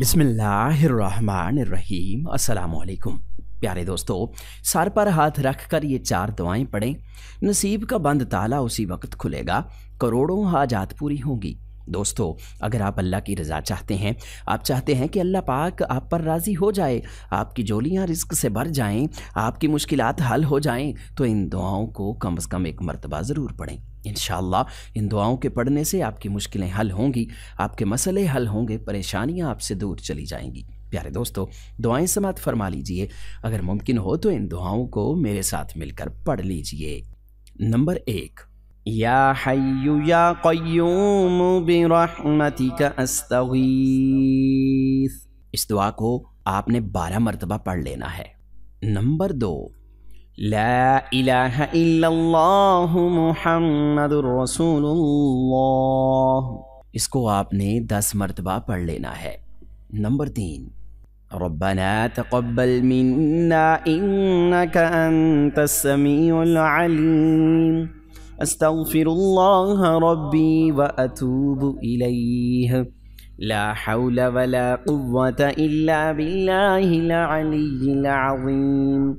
बिस्मिल्लाहिर्रहमानिर्रहीम। अस्सलामुअलैकुम प्यारे दोस्तों, सर पर हाथ रख कर ये 4 दुआएं पढ़ें। नसीब का बंद ताला उसी वक्त खुलेगा, करोड़ों हाजात पूरी होंगी। दोस्तों, अगर आप अल्लाह की रज़ा चाहते हैं, आप चाहते हैं कि अल्लाह पाक आप पर राज़ी हो जाए, आपकी झोलियाँ रिज़्क़ से भर जाएं, आपकी मुश्किलात हल हो जाएं, तो इन दुआओं को कम से कम एक मरतबा ज़रूर पढ़ें। इंशाअल्लाह इन दुआओं के पढ़ने से आपकी मुश्किलें हल होंगी, आपके मसले हल होंगे, परेशानियां आपसे दूर चली जाएंगी। प्यारे दोस्तों, दुआएं समात फरमा लीजिए। अगर मुमकिन हो तो इन दुआओं को मेरे साथ मिलकर पढ़ लीजिए। नंबर 1, या हय्यु या क़य्यूम बिरहमतिका अस्तगीथ। इस दुआ को आपने 12 मरतबा पढ़ लेना है। नंबर 2, ला इलाहा इल्लल्लाहु मुहम्मदुर रसूलुल्लाह। इसको आपने 10 मरतबा पढ़ लेना है। नंबर 3, रब्बना तक़ब्बल मिन्ना इन्नका अंतस समीउल अलीम, अस्तग़फिरुल्लाह रब्बी व अतूबु इलैह, ला हौला वला कुव्वता इल्ला बिल्लाहिल अलिय्यिल अज़ीम,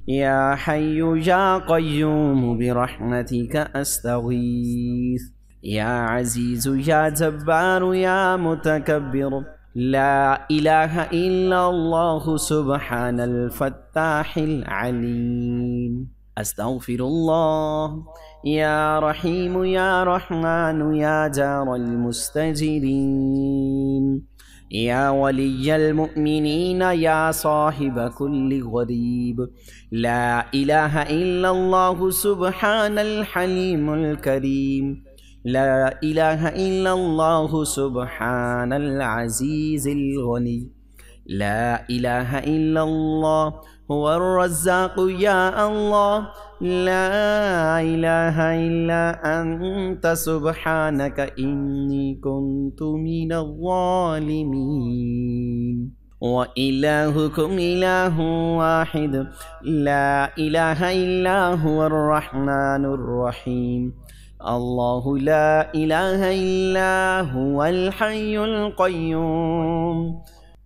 या हय्यु या क़य्यूम बिरहमतिका अस्तगीथ, या अज़ीज़ु या जब्बारु या मुतकब्बिर, ला इलाहा इल्लल्लाहु सुब्हानल फत्ताहिल अलीम, अस्तग़फिरुल्लाह, या रहीमु या रहमानु या जारल मुस्तजिरीन, या वलिय्यल मुअमिनीन या साहिब कुल्लि गरीब, ला इलाहा इल्लल्लाहु सुब्हानल हलीमुल करीम, ला इलाहा इल्लल्लाहु सुब्हानल अज़ीज़िल गनी, ला इलाहा इल्लल्लाह हुवर रज़्ज़ाक़ु या अल्लाह, ला इलाहा इल्ला अंत सुब्हानका इन्नी कुन्तु मिनज़ ज़ालिमीन, व इलाहुकुम इलाहुन वाहिद, ला इलाहा इल्ला हुवर रहमानुर रहीम, अल्लाहु ला इलाहा इल्ला हुवल हय्युल क़य्यूम,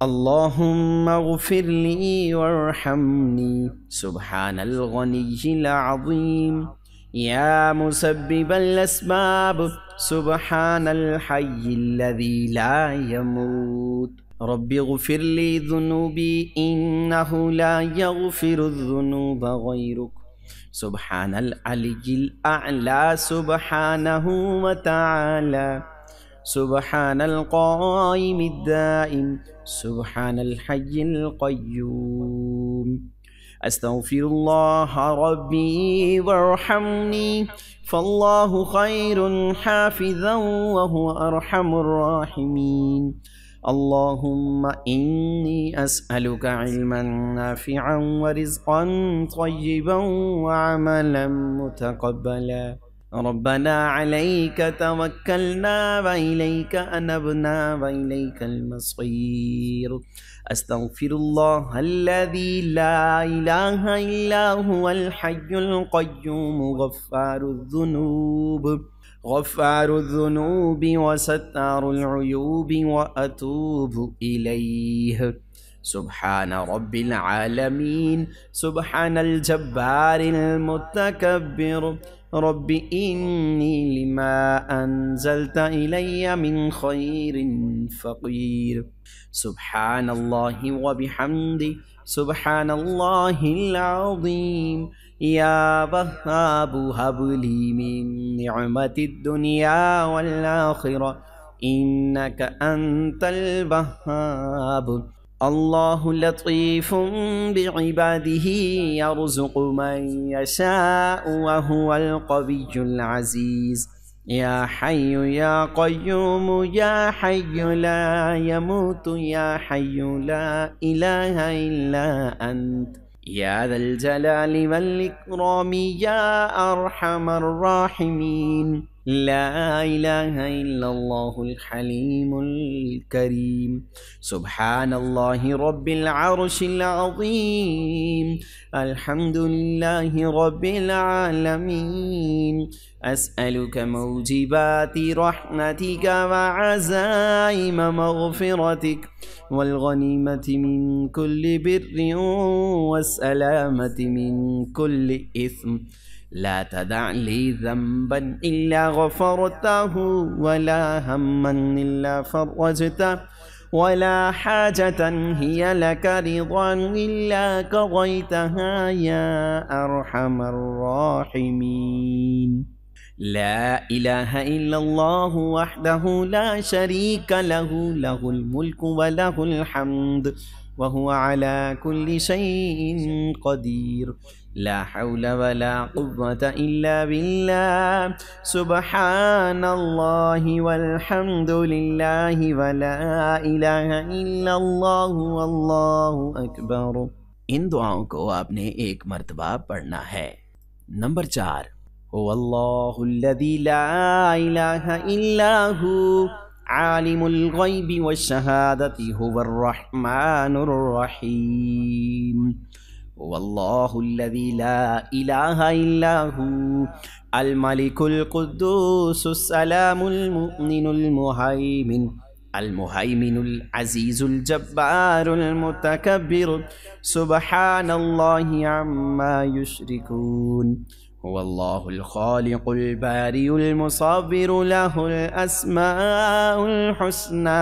अल्लाहुम्मा ग़फ़िरली वरहमनी सुब्हानल गनिय्यिल अज़ीम, या मुसब्बिबल अस्बाब सुब्हानल हय्यिल्लज़ी ला यमूत, रब्बि ग़फ़िरली ज़ुनूबी इन्नहु ला यग़फ़िरुज़्ज़ुनूबा ग़यरुक, सुब्हानल अलिय्यिल अअला सुब्हानहु व तआला, सुब्हानल क़ाइमिद दाइम, सुब्हानल हय्यिल क़य्यूम, अस्तग़फिरुल्लाह रब्बी वरहमनी फ़ल्लाहु ख़ैरुन हाफ़िज़न व हुवा अरहमुर राहिमीन, अल्लाहुम्मा इन्नी अस्अलुका इल्मन नाफ़िअन व रिज़्क़न तय्यिबन व अमलन मुतक़ब्बला, रब्बना अलैका तवक्कलना व इलैका अनबना व इलैकल मसीर, अस्तग़फिरुल्लाहल्लज़ी ला इलाहा इल्ला हुवल हय्युल क़य्यूम, गफ़्फ़ारुज़्ज़ुनूबि व सत्तारुल उयूबि व अतूबु इलैह, सुब्हान रब्बिल आलमीन, सुब्हानल जब्बारिल मुतकब्बिर, रब्बि इन्नी लिमा अंज़ल्ता इलैया मिन खैरिन फ़क़ीर, सुब्हानल्लाहि व बिहम्दि, सुब्हानल्लाहिल अज़ीम, या वह्हाबु हबली मिन निअमतिद दुनिया वल आखिरह, इन्नका अंतल वह्हाब, अल्लाहु लतीफ़ुन बिइबादिही यर्ज़ुक़ु मन यशाअु व हुवल क़विय्युल अज़ीज़, या हय्यु या क़य्यूम या हय्यु ला यमूतु, या हय्यु ला इलाहा इल्ला अंत, या ज़ल जलालि वल इक्राम, या अरहमर राहिमीन, لا إله إلا الله الحليم الكريم. سبحان الله رب العرش العظيم. الحمد لله رب العالمين. أسألك موجبات رحمتك وعزائم مغفرتك والغنيمة من كل بر والسلامة من كل إثم. لا تدع لي ذنبا إلا غفرته ولا هما إلا فرجته ولا حاجة هي لك رضا إلا قضيتها يا أرحم الراحمين. لا إله إلا الله وحده لا شريك له، له الملك وله الحمد وهو على كل شيء قدير. لا حول ولا قوة إلا بالله. سبحان الله والحمد لله ولا إله إلا الله والله أكبر। इन दुआओं को आपने एक मर्तबा पढ़ना है। नंबर 4, हुवल्लाहुल्लज़ी ला इलाहा इल्ला हु आलिमुल गैबि वश्शहादति हुवर्रहमानुर रहीम। हुवल्लाहुल्लज़ी ला इलाहा इल्ला हु अल मलिकुल कुद्दूसुस सलामुल मुमिनुल मुहैमिन अल मुहैमिनुल अज़ीज़ुल जब्बारुल मुतकब्बिर सुब्हानल्लाहि अम्मा युश्रिकून। हुवल्लाहुल खालिकुल बारिउल मुसव्विरु लहुल अस्माउल हुस्ना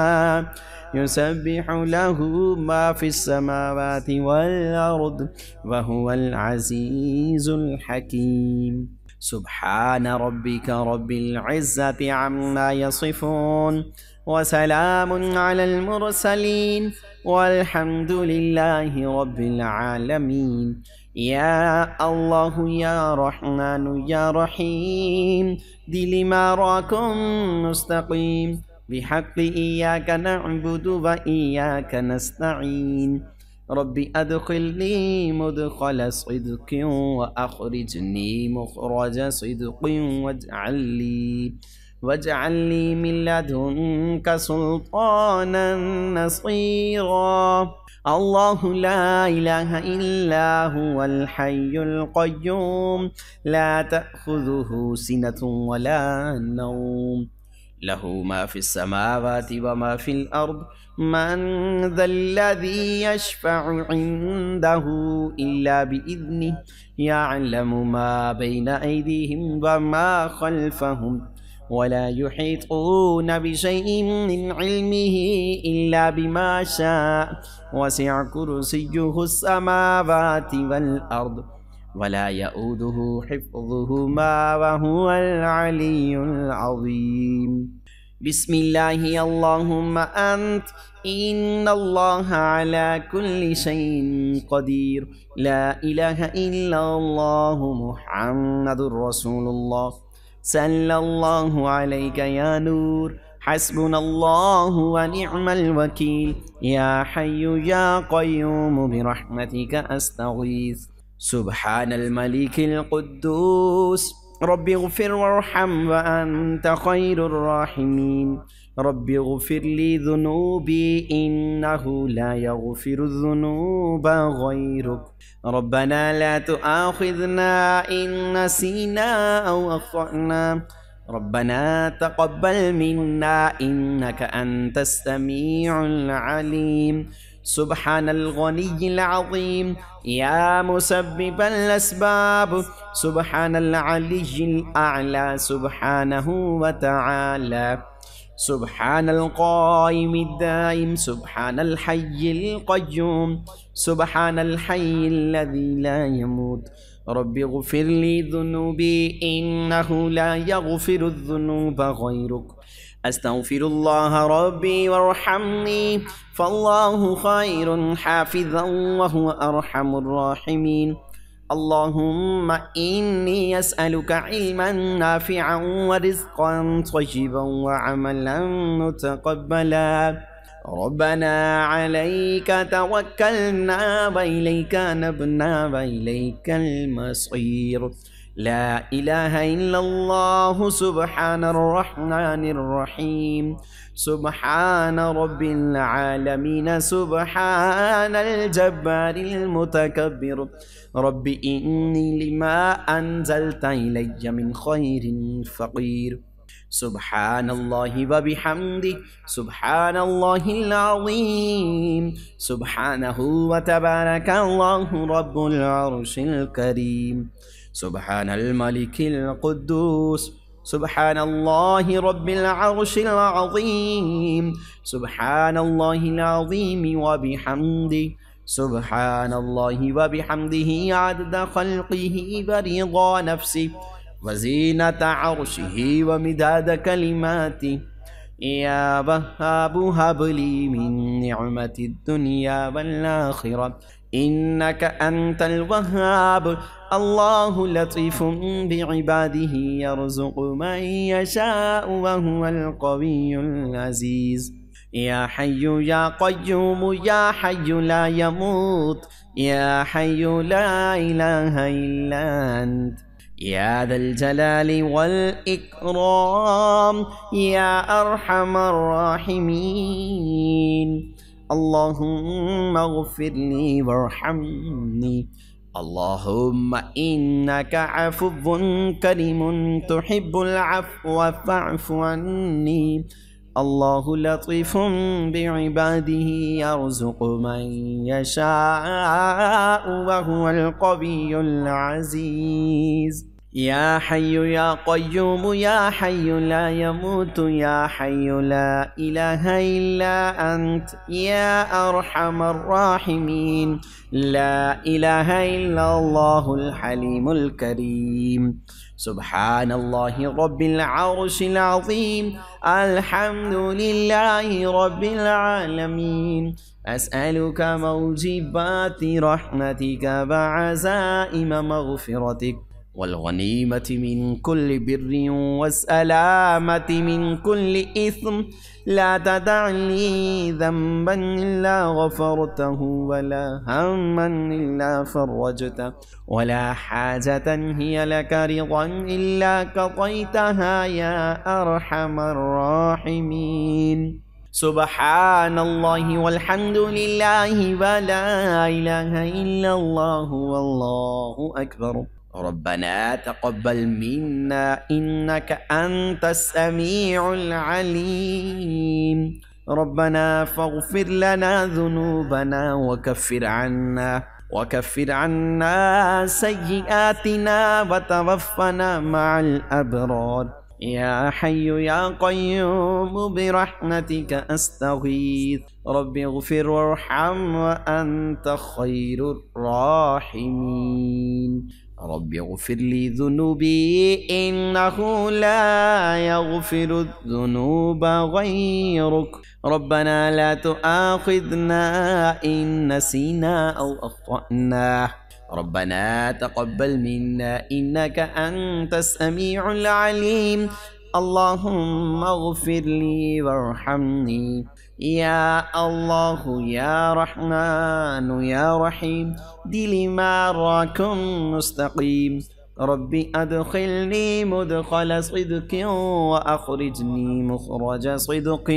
युसब्बिहु लहु मा फिस समावाति वल अर्द व हुवल अज़ीज़ुल हकीम। सुब्हान रब्बिका रब्बिल इज़्ज़ति अम्मा यसिफून व सलामुन अलल मुरसलीन वल्हम्दुलिल्लाहि रब्बिल आलमीन। या अल्लाह या रहमान या रहीम दिलिमा राकुम मुस्तकीम बिहक़्क़ि इय्याका नअबुदु व इय्याका नस्तईन। रब्बि अदखिलनी मुदखल सिद्क़िन व अखरिजनी मुखरज सिद्क़िन वजअलनी मिन लदुनका सुल्तानन नसीरा। अल्लाहु ला इलाहा इल्ला हुवल हय्युल क़य्यूम ला तअख़ुज़ुहु सिनतुन वला नौम लहु मा फिस समावाति व मा फिल अर्द मन ज़ल्लज़ी यशफ़अु इंदहु इल्ला बिइज़्निहि यअलमु मा बैना अयदीहिम व मा ख़ल्फ़हुम वला युहीतून बिशैइन मिन इल्मिहि इल्ला बिमा शाअ वसिअ कुर्सियुहुस समावाति वल अर्द वला यऊदुहु हिफ्ज़ुहुमा व हुवल अलियुल अज़ीम। बिस्मिल्लाहि अल्लाहुम्मा अंत इन्नल्लाहा अला कुल्लि शैइन क़दीर। ला इलाहा इल्लल्लाहु मुहम्मदुर रसूलुल्लाह सल्लल्लाहु अलैका या नूर हस्बुनल्लाहु व निअमल वकील। या हय्यु या क़य्यूम बिरहमतिका अस्तगीथ। सुब्हानल मलिकिल कुद्दूस रब्बिग़फिर वरहम व अंत खैरुर राहिमीन। रब्बिग़फिर ली ज़ुनूबी इन्नहु ला यग़फिरुज़्ज़ुनूबा गैरुक। रब्बना ला तुआख़िज़ना इन नसीना औ अख़्तअना। रब्बना तक़ब्बल मिन्ना इन्नका अंतस समीउल अलीम। सुब्हानल गनिय्यिल अज़ीम या मुसब्बिबल अस्बाब सुब्हानल अलिय्यिल अअला सुब्हानहु व तआला। सुब्हानल क़ाइमिद दाइम सुब्हानल हय्यिल क़य्यूम सुब्हानल हय्यिल्लज़ी ला यमूत। रब्बिग़फिर ली ज़ुनूबी इन्नहु ला यग़फिरुज़्ज़ुनूबा गैरुक। अस्तग़फिरुल्लाह रब्बी वरहमनी फ़ल्लाहु खैरुन हाफ़िज़न व हुवा अरहमुर राहिमीन। अल्लाहुम्मा इन्नी अस्अलुका इल्मन नाफ़िअन व रिज़्क़न तय्यिबन व अमलन मुतक़ब्बला। रब्बना अलैका तवक्कलना व इलैका नबना व इलैकल मसीर। لا إله إلا الله سبحان الرحمن الرحيم سبحان رب العالمين سبحان الجبار المتكبر رب إني لما أنزلت إلي من خير فقير سبحان الله وبحمده سبحان الله العظيم سبحانه وتبارك الله رب العرش الكريم سبحان الملك القدوس سبحان الله رب العرش العظيم سبحان الله العظيم وبحمده سبحان الله وبحمده عدد خلقه ورضا نفسه وزينة عرشه ومداد كلماته يا وهاب هب لي من نعمة الدنيا والآخرة إنك أنت الوهاب الله لطيف بعباده يرزق من يشاء وهو القوي العزيز يا حي يا قيوم يا حي لا يموت يا حي لا إله إلا أنت يا ذا الجلال والإكرام يا أرحم الراحمين اللهم اغفر لي وارحمني اللهم إنك عفو كريم تحب العفو فاعف عني الله لطيف بعباده يرزق من يشاء وهو القوي العزيز يا حي يا قيوم يا حي لا يموت يا حي لا إله إلا أنت يا أرحم الراحمين لا إله إلا الله الحليم الكريم سبحان الله رب العرش العظيم الحمد لله رب العالمين أسألك موجبات رحمتك وعزائم مغفرتك والغنيمة من كل بر والسلامة من كل إثم لا تدع لي ذنبا إلا غفرته ولا هما إلا فرجته ولا حاجة هي لك رضا إلا قضيتها يا أرحم الراحمين سبحان الله والحمد لله ولا إله إلا الله والله أكبر ربنا تقبل منا إنك أنت السميع العليم ربنا فاغفر لنا ذنوبنا وكفر عنا سيئاتنا وتوفنا مع الأبرار يا حي يا قيوم برحمتك أستغيث رب اغفر وارحم وأنت خير الراحمين رب اغفر لي ذنوبي إنه لا يغفر الذنوب غيرك ربنا لا تؤاخذنا إن نسينا أو أخطأنا ربنا تقبل منا إنك أنت السميع العليم اللهم اغفر لي وارحمني يا الله يا رحمن يا رحيم دلي معكم مستقيم ربي أدخلني مدخل صدق وأخرجني مخرج صدق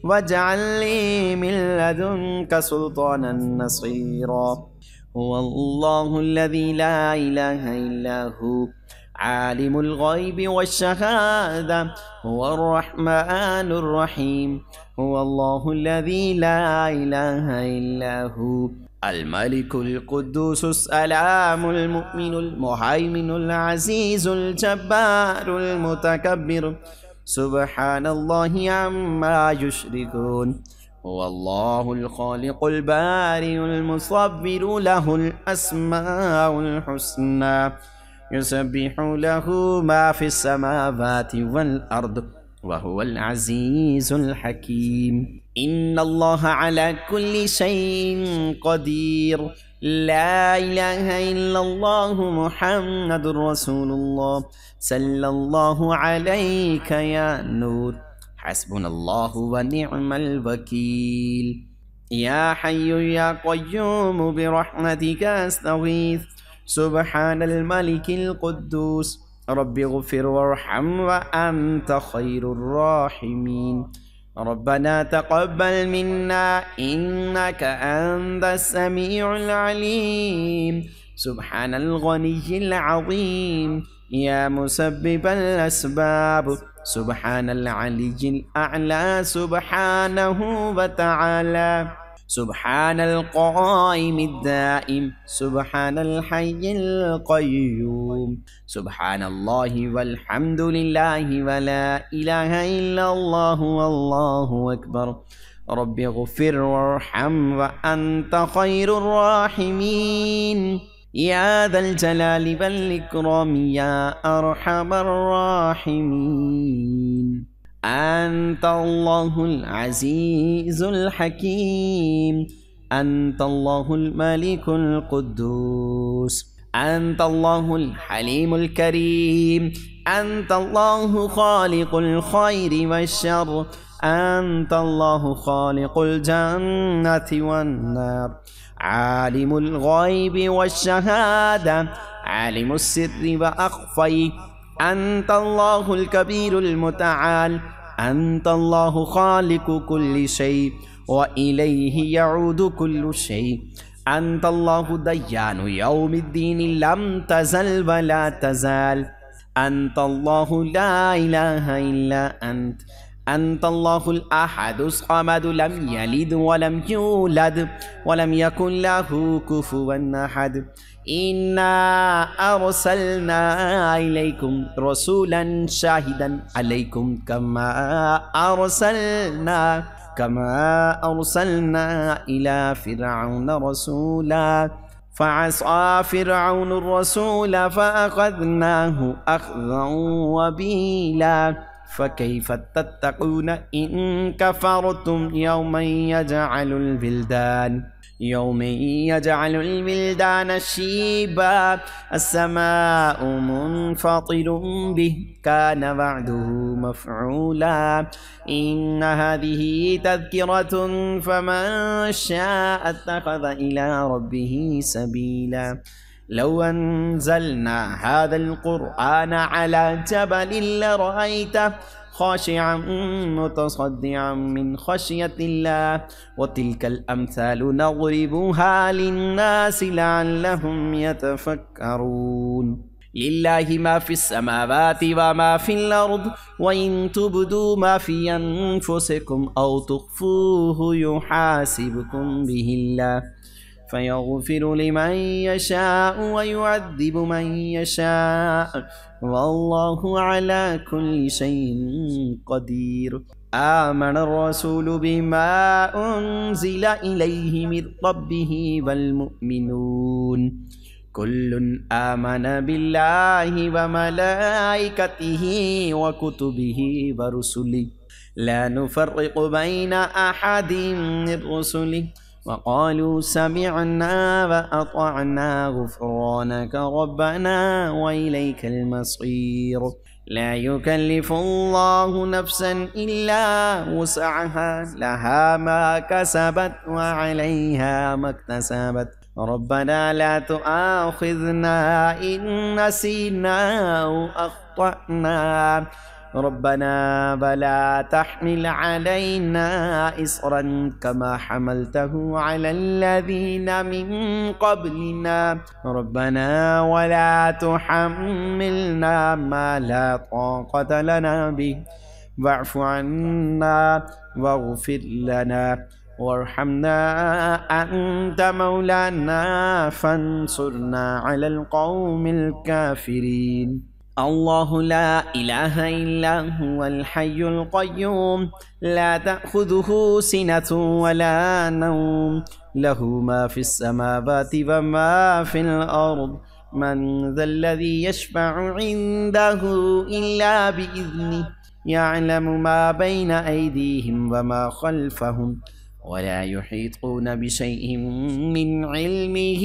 واجعل لي من لدنك سلطانا نصيرا هو الله الذي لا إله إلا هو عالم الغيب والشهادة هو الرحمن الرحيم هو الله الذي لا إله إلا هو الملك القدوس السلام المؤمن المهيمن العزيز الجبار المتكبر سبحان الله عما يشركون هو الله الخالق البارئ المصور له الأسماء الحسنى يسبح له ما في السماوات والأرض وهو العزيز الحكيم إن الله على كل شيء قدير لا إله إلا الله محمد رسول الله صلى الله عليك يا نور حسبنا الله ونعم الوكيل يا حي يا قيوم برحمتك أستغيث سبحان الملك القدوس رب اغفر وارحم وأنت خير الراحمين. ربنا تقبل منا إنك أنت السميع العليم. سبحان الغني العظيم يا مسبب الأسباب. سبحان العلي الأعلى سبحانه وتعالى. سبحان القائم الدائم سبحان الحي القيوم. سبحان الله والحمد لله ولا إله إلا الله والله أكبر. رب اغفر وارحم وأنت خير الراحمين يا ذا الجلال والإكرام يا أرحم الراحمين. أنت الله العزيز الحكيم. أنت الله الملك القدوس. أنت الله الحليم الكريم. أنت الله خالق الخير والشر. أنت الله خالق الجنة والنار. عالم الغيب والشهادة عالم السر وأخفي. أنت الله الكبير المتعال. أنت الله خالق كل شيء وإليه يعود كل شيء. أنت الله ديان يوم الدين لم تزل ولا تزال. أنت الله لا إله إلا أنت. أنت الله الأحد الصمد لم يلد ولم يولد ولم يكن له كفوا أحد. إنا أرسلنا إليكم رسولا شاهدا عليكم كما أرسلنا إلى فرعون رسولا فعصى فرعون الرسول فأخذناه أخذا وبيلا. فكيف تتقون إن كفرتم يوما يجعل الولدان شيبا. السماء منفطر به كان وعده مفعولا. إن هذه تذكرة فمن شاء اتخذ إلى ربه سبيلا. لو أنزلنا هذا القرآن على جبل لرأيته خاشعا متصدعا من خشية الله. وتلك الأمثال نضربها للناس لعلهم يتفكرون. لله ما في السماوات وما في الأرض وإن تبدوا ما في أنفسكم أو تخفوه يحاسبكم به الله فيغفر لمن يشاء ويعذب من يشاء والله على كل شيء قدير. آمن الرسول بما أنزل إليه من ربه والمؤمنون كل آمن بالله وملائكته وكتبه ورسله لا نفرق بين أحد من رسله وقالوا سمعنا وأطعنا غفرانك ربنا وإليك المصير. لا يكلف الله نفسا إلا وسعها لها ما كسبت وعليها ما اكتسبت. ربنا لا تؤاخذنا إن نسينا أو أخطأنا. ربنا ولا تحمل علينا إصرا كما حملته على الذين من قبلنا. ربنا ولا تحملنا ما لا طاقة لنا به واعف عنا واغفر لنا وارحمنا أنت مولانا فانصرنا على القوم الكافرين. الله لا إله إلا هو الحي القيوم لا تأخذه سنة ولا نوم له ما في السماوات وما في الأرض. من ذا الذي يشفع عنده إلا بإذنه يعلم ما بين أيديهم وما خلفهم ولا يحيطون بشيء من علمه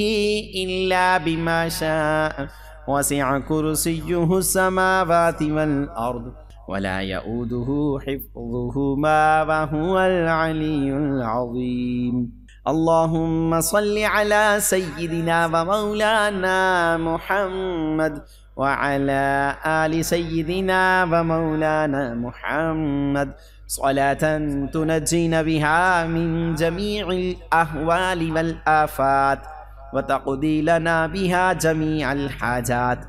إلا بما شاء. وسع كرسيه السماوات والأرض ولا يؤوده حفظهما وهو العلي العظيم. अल्लाहुम्मा सल्लि अला सय्यिदिना व मौलाना मुहम्मद व अला आलि सय्यिदिना व मौलाना मुहम्मद सलातन तुनज्जीना बिहा मिन जमीइल अहवालि वल आफात व तक़दी लना बिहा जमीअल हाजात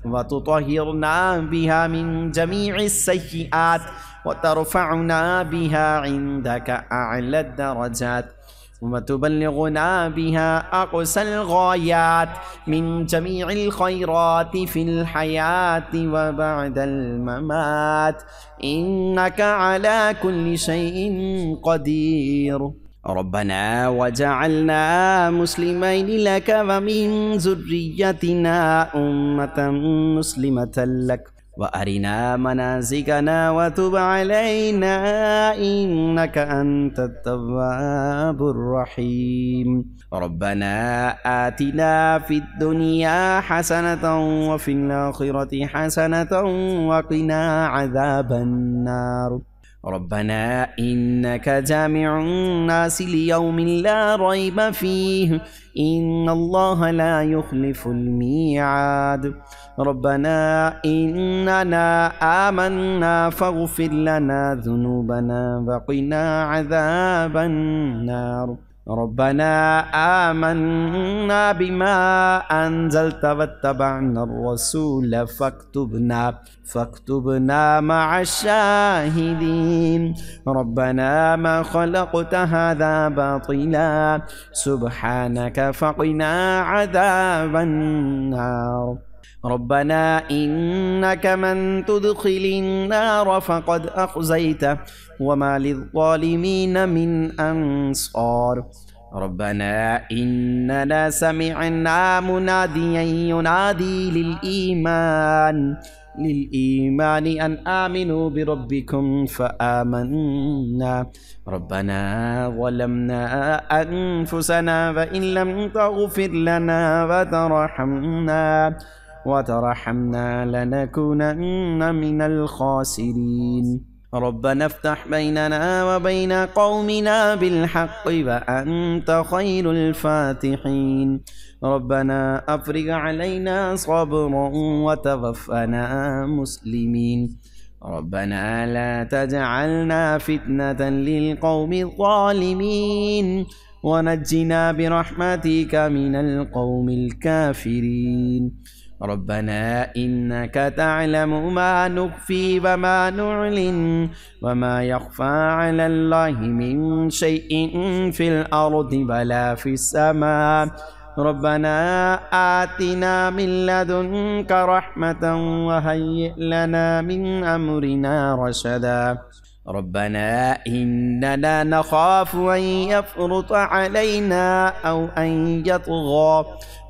व तुतहिरना बिहा मिन जमीइस सय्यिआत व तरफ़अना बिहा इंदका अअला दरजात व तुबल्लिगुना बिहा अक़सल गायात मिन जमीइल खैराति फिल हयाति व बअदल ममात इन्नका अला कुल्लि शैइन क़दीर। रब्बना वजअलना मुस्लिमैन लक व मिन ज़ुर्रिय्यतिना उम्मतन मुस्लिमतन लक व अरिना मनासिकना व तुब अलैना इन्नका अंतत तव्वाबुर रहीम। रब्बना आतिना फिद दुनिया हसनतन व फिल आखिरति हसनतन व क़िना अज़ाबन नार। रब्बना इन्नका जामिउन नासि लियौमिन ला रैब फीह इन्नल्लाहा ला युख्लिफुल मीआद। रब्बना इन्नना आमन्ना फग़्फ़िर लना ज़ुनूबना व क़िना अज़ाबन नार। रब्बना आमन्ना बिमा अंज़लत वत्तबअना अर्रसूल फक्तुबना मअश्शाहिदीन। रब्बना मा ख़लक़त हाज़ा बातिला सुब्हानक फ़क़िना अज़ाबन नार। रब्बना इन्नका मन तुदखिलिन नार फ़क़द अख़ज़ैतह वमा लिज़्ज़ालिमीन मिन अंसार। रब्बना इन्नना समिअना मुनादियन युनादी लिल अन आमिनु बिरब्बिकुम फ़आमन्ना। रब्बना ज़लमना अनफुसना व इन लम तग़फ़िर लना व तरहमना लनकुनन्न मिनल ख़ासिरीन। रब्बना इफ्तह बैनना व बैन क़ौमिना बिलहक़्क़ि व अन्त ख़ैरुल फ़ातिहीन। रब्बना अफ़्रिग़ अलैना सब्रन व तवफ़्फ़ना मुस्लिमीन। रब्बना ला तजअलना फ़ितनतन लिलक़ौमि ज़ालिमीन व नज्जिना बिरहमतिका मिनल क़ौमिल काफ़िरीन। रब्बना इन्नका तअलमु मा नुख़फ़ी व मा नुअलिन व मा यख़फ़ा अलल्लाहि मिन शैइन फ़िल अर्दि वला फ़िस्समा। रब्बना आतिना मिन लदुनका रहमतन व हय्यि लना मिन अम्रिना रशदा। रब्बना इन्नना नख़ाफ़ु अन यफ़्रुत अलैना औ अन यत्ग़ा।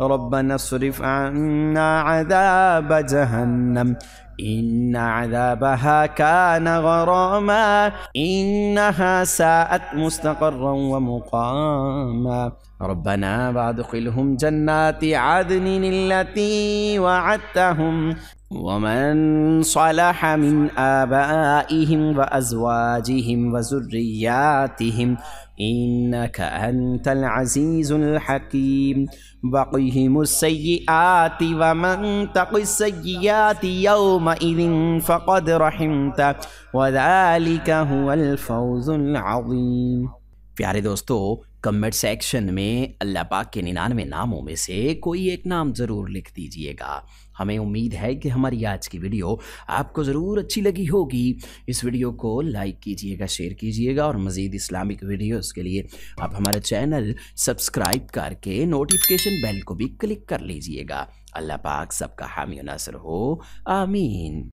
रब्बना अस्रिफ़ अन्ना अज़ाब जहन्नम इन्न अज़ाबहा कान गरामा इन्नहा साअत मुस्तक़र्रन व मुक़ामा। रब्बना वअदख़िलहुम जन्नाति अदनिन अल्लती वअदतहुम वमन सलह मिन आबाइहिम व अज़वाजिहिम व ज़ुर्रिय्यातिहिम इन्नका अंतल अज़ीज़ुल हकीम। वक़िहिमुस सय्यिआति व मन तक़िस सय्यिआति यौमइज़िन फ़क़द रहिमतह व ज़ालिका हुवल फ़ौज़ुल अज़ीम। प्यारे दोस्तों, कमेंट सेक्शन में अल्लाह पाक के 99 नामों में से कोई एक नाम ज़रूर लिख दीजिएगा। हमें उम्मीद है कि हमारी आज की वीडियो आपको ज़रूर अच्छी लगी होगी। इस वीडियो को लाइक कीजिएगा, शेयर कीजिएगा और मज़ीद इस्लामिक वीडियोस के लिए आप हमारा चैनल सब्सक्राइब करके नोटिफिकेशन बेल को भी क्लिक कर लीजिएगा। अल्लाह पाक सबका हामी नासर हो, आमीन।